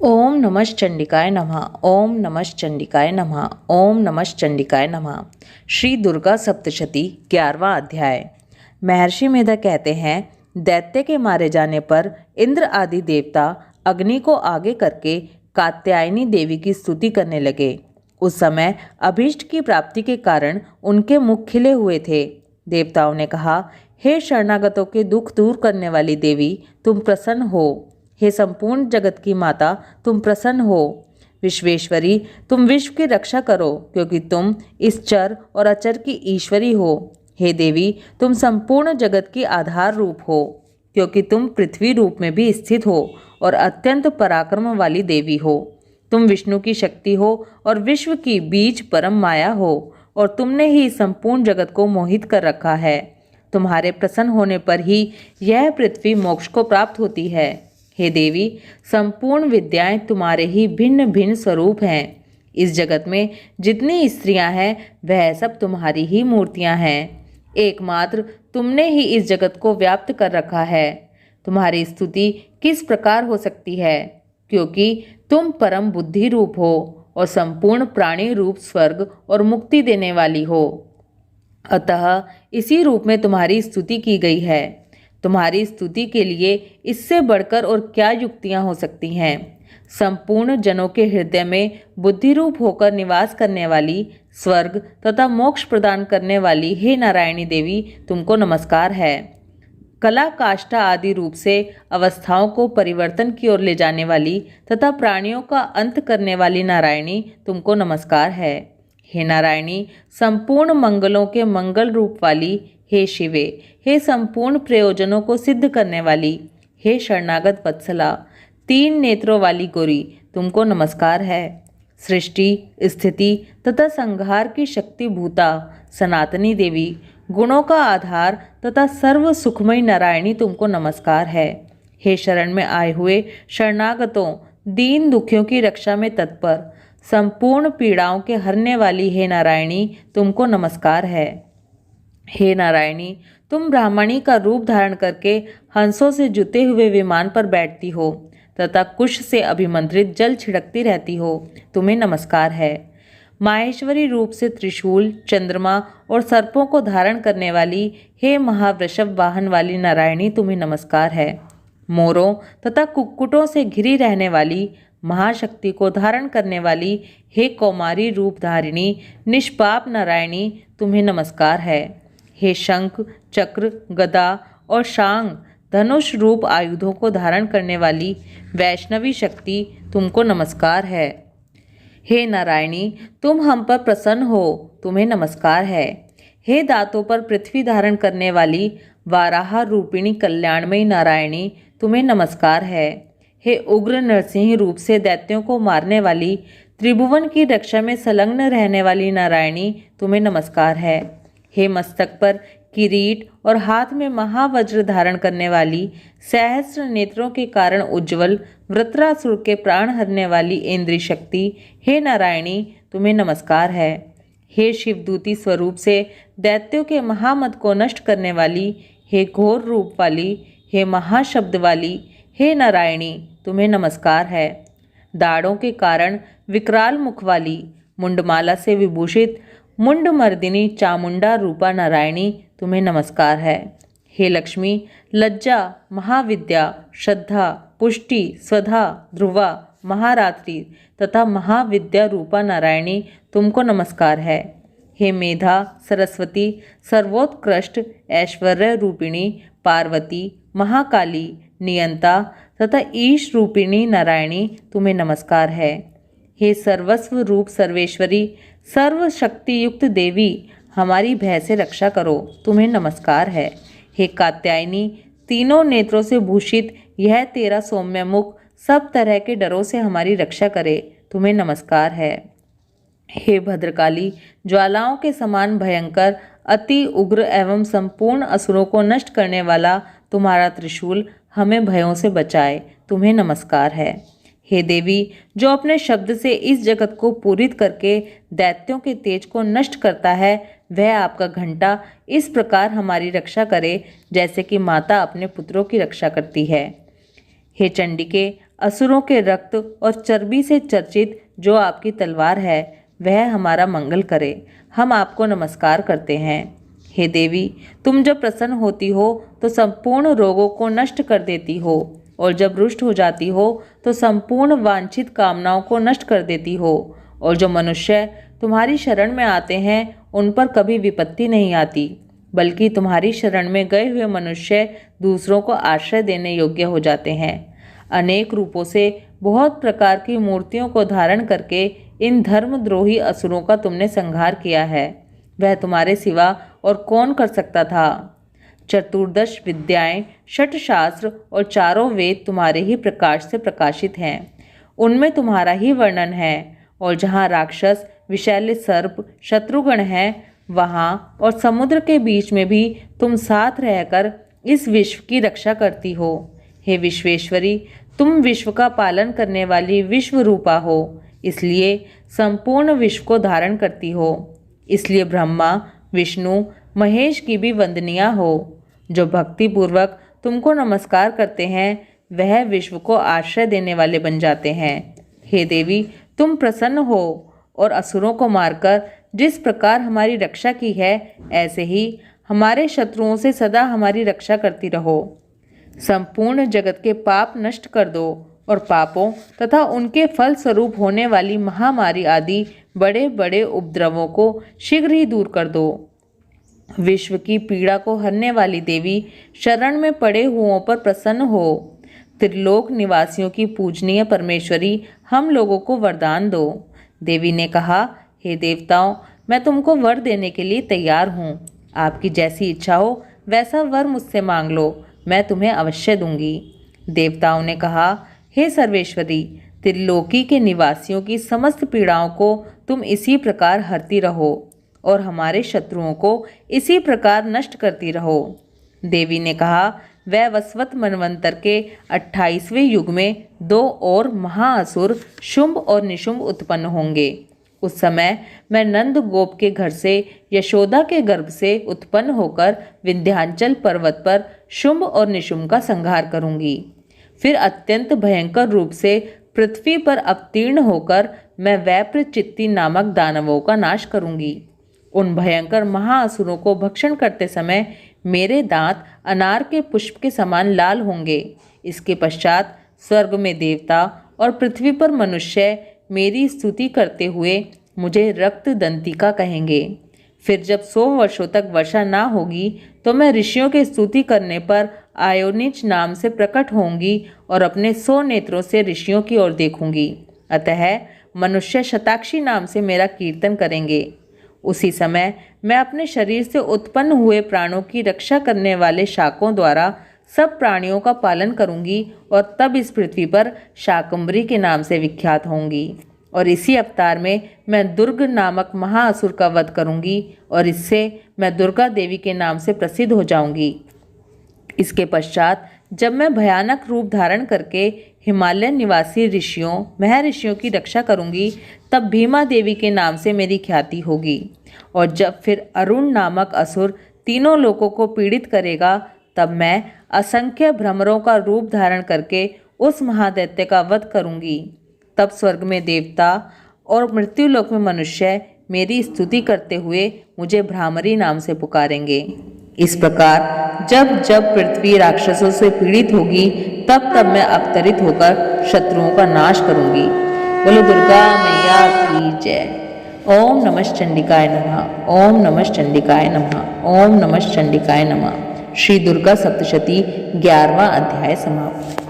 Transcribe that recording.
ओम नमश्चंडिकाय नमः। ओम नमश्चंडिकाय नमः। ओम नमश्चंडिकाय नमः। श्री दुर्गा सप्तशती 11वां अध्याय। महर्षि मेधा कहते हैं, दैत्य के मारे जाने पर इंद्र आदि देवता अग्नि को आगे करके कात्यायनी देवी की स्तुति करने लगे। उस समय अभीष्ट की प्राप्ति के कारण उनके मुख खिले हुए थे। देवताओं ने कहा, हे शरणागतों के दुख दूर करने वाली देवी, तुम प्रसन्न हो। हे संपूर्ण जगत की माता, तुम प्रसन्न हो। विश्वेश्वरी, तुम विश्व की रक्षा करो, क्योंकि तुम इस चर और अचर की ईश्वरी हो। हे देवी, तुम संपूर्ण जगत की आधार रूप हो, क्योंकि तुम पृथ्वी रूप में भी स्थित हो और अत्यंत पराक्रम वाली देवी हो। तुम विष्णु की शक्ति हो और विश्व की बीज परम माया हो, और तुमने ही संपूर्ण जगत को मोहित कर रखा है। तुम्हारे प्रसन्न होने पर ही यह पृथ्वी मोक्ष को प्राप्त होती है। हे देवी, संपूर्ण विद्याएं तुम्हारे ही भिन्न भिन्न स्वरूप हैं। इस जगत में जितनी स्त्रियां हैं वह सब तुम्हारी ही मूर्तियां हैं। एकमात्र तुमने ही इस जगत को व्याप्त कर रखा है। तुम्हारी स्तुति किस प्रकार हो सकती है, क्योंकि तुम परम बुद्धि रूप हो और संपूर्ण प्राणी रूप स्वर्ग और मुक्ति देने वाली हो। अतः इसी रूप में तुम्हारी स्तुति की गई है। तुम्हारी स्तुति के लिए इससे बढ़कर और क्या युक्तियां हो सकती हैं। संपूर्ण जनों के हृदय में बुद्धि रूप होकर निवास करने वाली, स्वर्ग तथा मोक्ष प्रदान करने वाली हे नारायणी देवी, तुमको नमस्कार है। कला काष्ठा आदि रूप से अवस्थाओं को परिवर्तन की ओर ले जाने वाली तथा प्राणियों का अंत करने वाली नारायणी, तुमको नमस्कार है। हे नारायणी, संपूर्ण मंगलों के मंगल रूप वाली, हे शिवे, हे संपूर्ण प्रयोजनों को सिद्ध करने वाली, हे शरणागत वत्सला, 3 नेत्रों वाली गौरी, तुमको नमस्कार है। सृष्टि, स्थिति तथा संहार की शक्ति भूता सनातनी देवी, गुणों का आधार तथा सर्व सुखमयी नारायणी, तुमको नमस्कार है। हे शरण में आए हुए शरणागतों, दीन दुखियों की रक्षा में तत्पर, संपूर्ण पीड़ाओं के हरने वाली हे नारायणी, तुमको नमस्कार है। हे नारायणी, तुम ब्राह्मणी का रूप धारण करके हंसों से जुते हुए विमान पर बैठती हो तथा कुश से अभिमंत्रित जल छिड़कती रहती हो, तुम्हें नमस्कार है। माहेश्वरी रूप से त्रिशूल, चंद्रमा और सर्पों को धारण करने वाली हे महावृषभ वाहन वाली नारायणी, तुम्हें नमस्कार है। मोरों तथा कुक्कुटों से घिरी रहने वाली, महाशक्ति को धारण करने वाली हे कौमारी रूप धारिणी निष्पाप नारायणी, तुम्हें नमस्कार है। हे शंख, चक्र, गदा और शांग धनुष रूप आयुधों को धारण करने वाली वैष्णवी शक्ति, तुमको नमस्कार है। हे नारायणी, तुम हम पर प्रसन्न हो, तुम्हें नमस्कार है। हे दांतों पर पृथ्वी धारण करने वाली वाराह रूपिणी कल्याणमयी नारायणी, तुम्हें नमस्कार है। हे उग्र नरसिंह रूप से दैत्यों को मारने वाली, त्रिभुवन की रक्षा में संलग्न रहने वाली नारायणी, तुम्हें नमस्कार है। हे मस्तक पर किरीट और हाथ में महावज्र धारण करने वाली, सहस्र नेत्रों के कारण उज्ज्वल, वृत्रासुर के प्राण हरने वाली इंद्रिय शक्ति, हे नारायणी, तुम्हें नमस्कार है। हे शिवदूती स्वरूप से दैत्यों के महामद को नष्ट करने वाली, हे घोर रूप वाली, हे महाशब्द वाली, हे नारायणी, तुम्हें नमस्कार है। दाढ़ों के कारण विकराल मुख वाली, मुंडमाला से विभूषित मुंडमर्दिनी चामुंडा रूपा नारायणी, तुम्हें नमस्कार है। हे लक्ष्मी, लज्जा, महाविद्या, श्रद्धा, पुष्टि, स्वधा, ध्रुवा, महारात्रि तथा महाविद्या रूपा नारायणी, तुमको नमस्कार है। हे मेधा, सरस्वती, सर्वोत्कृष्ट ऐश्वर्य रूपिणी पार्वती, महाकाली, नियंता तथा ईश रूपिणी नारायणी, तुम्हें नमस्कार है। हे सर्वस्व रूप सर्वेश्वरी, सर्वशक्ति युक्त देवी, हमारी भय से रक्षा करो, तुम्हें नमस्कार है। हे कात्यायनी, तीनों नेत्रों से भूषित यह तेरा सौम्य मुख सब तरह के डरों से हमारी रक्षा करे, तुम्हें नमस्कार है। हे भद्रकाली, ज्वालाओं के समान भयंकर, अति उग्र एवं संपूर्ण असुरों को नष्ट करने वाला तुम्हारा त्रिशूल हमें भयों से बचाए, तुम्हें नमस्कार है। हे देवी, जो अपने शब्द से इस जगत को पूरित करके दैत्यों के तेज को नष्ट करता है, वह आपका घंटा इस प्रकार हमारी रक्षा करे जैसे कि माता अपने पुत्रों की रक्षा करती है। हे चंडिके, असुरों के रक्त और चर्बी से चर्चित जो आपकी तलवार है वह हमारा मंगल करे। हम आपको नमस्कार करते हैं। हे देवी, तुम जब प्रसन्न होती हो तो संपूर्ण रोगों को नष्ट कर देती हो, और जब रुष्ट हो जाती हो तो संपूर्ण वांछित कामनाओं को नष्ट कर देती हो। और जो मनुष्य तुम्हारी शरण में आते हैं उन पर कभी विपत्ति नहीं आती, बल्कि तुम्हारी शरण में गए हुए मनुष्य दूसरों को आश्रय देने योग्य हो जाते हैं। अनेक रूपों से बहुत प्रकार की मूर्तियों को धारण करके इन धर्मद्रोही असुरों का तुमने संहार किया है। वह तुम्हारे सिवा और कौन कर सकता था। चतुर्दश विद्याएं, षट शास्त्र और चारों वेद तुम्हारे ही प्रकाश से प्रकाशित हैं। उनमें तुम्हारा ही वर्णन है। और जहाँ राक्षस, विषैले सर्प, शत्रुगण हैं, वहाँ और समुद्र के बीच में भी तुम साथ रहकर इस विश्व की रक्षा करती हो। हे विश्वेश्वरी, तुम विश्व का पालन करने वाली विश्व रूपा हो, इसलिए संपूर्ण विश्व को धारण करती हो। इसलिए ब्रह्मा, विष्णु, महेश की भी वंदनीय हो। जो भक्ति पूर्वक तुमको नमस्कार करते हैं वह विश्व को आश्रय देने वाले बन जाते हैं। हे देवी, तुम प्रसन्न हो और असुरों को मारकर जिस प्रकार हमारी रक्षा की है, ऐसे ही हमारे शत्रुओं से सदा हमारी रक्षा करती रहो। संपूर्ण जगत के पाप नष्ट कर दो और पापों तथा उनके फल स्वरूप होने वाली महामारी आदि बड़े बड़े उपद्रवों को शीघ्र ही दूर कर दो। विश्व की पीड़ा को हरने वाली देवी, शरण में पड़े हुओं पर प्रसन्न हो। त्रिलोक निवासियों की पूजनीय परमेश्वरी, हम लोगों को वरदान दो। देवी ने कहा, हे देवताओं, मैं तुमको वर देने के लिए तैयार हूँ। आपकी जैसी इच्छा हो वैसा वर मुझसे मांग लो, मैं तुम्हें अवश्य दूंगी। देवताओं ने कहा, हे सर्वेश्वरी, त्रिलोकी के निवासियों की समस्त पीड़ाओं को तुम इसी प्रकार हरती रहो और हमारे शत्रुओं को इसी प्रकार नष्ट करती रहो। देवी ने कहा, वैवस्वत मनवंतर के 28वें युग में 2 और महाअसुर शुंभ और निशुंभ उत्पन्न होंगे। उस समय मैं नंद गोप के घर से, यशोदा के गर्भ से उत्पन्न होकर विंध्याचल पर्वत पर शुंभ और निशुंभ का संहार करूंगी। फिर अत्यंत भयंकर रूप से पृथ्वी पर अवतीर्ण होकर मैं वैप्र चित्ती नामक दानवों का नाश करूंगी। उन भयंकर महाअसुरों को भक्षण करते समय मेरे दांत अनार के पुष्प के समान लाल होंगे। इसके पश्चात स्वर्ग में देवता और पृथ्वी पर मनुष्य मेरी स्तुति करते हुए मुझे रक्त दंतिका कहेंगे। फिर जब 100 वर्षों तक वर्षा ना होगी तो मैं ऋषियों के स्तुति करने पर आयोनिच नाम से प्रकट होंगी और अपने 100 नेत्रों से ऋषियों की ओर देखूंगी। अतः मनुष्य शताक्षी नाम से मेरा कीर्तन करेंगे। उसी समय मैं अपने शरीर से उत्पन्न हुए प्राणों की रक्षा करने वाले शाकों द्वारा सब प्राणियों का पालन करूंगी और तब इस पृथ्वी पर शाकंभरी के नाम से विख्यात होंगी। और इसी अवतार में मैं दुर्ग नामक महाअसुर का वध करूंगी और इससे मैं दुर्गा देवी के नाम से प्रसिद्ध हो जाऊंगी। इसके पश्चात जब मैं भयानक रूप धारण करके हिमालय निवासी ऋषियों, महर्षियों की रक्षा करूंगी, तब भीमा देवी के नाम से मेरी ख्याति होगी। और जब फिर अरुण नामक असुर तीनों लोगों को पीड़ित करेगा, तब मैं असंख्य भ्रमरों का रूप धारण करके उस महादैत्य का वध करूंगी। तब स्वर्ग में देवता और मृत्युलोक में मनुष्य मेरी स्तुति करते हुए मुझे भ्रामरी नाम से पुकारेंगे। इस प्रकार जब जब पृथ्वी राक्षसों से पीड़ित होगी, तब तब मैं अवतरित होकर शत्रुओं का नाश करूंगी। बोलो दुर्गा मैया की जय। ओम नमः चंडिकाय नमः। ओम नमः चंडिकाय नमः। ओम नमः चंडिकाय नमः। श्री दुर्गा सप्तशती 11वां अध्याय समाप्त।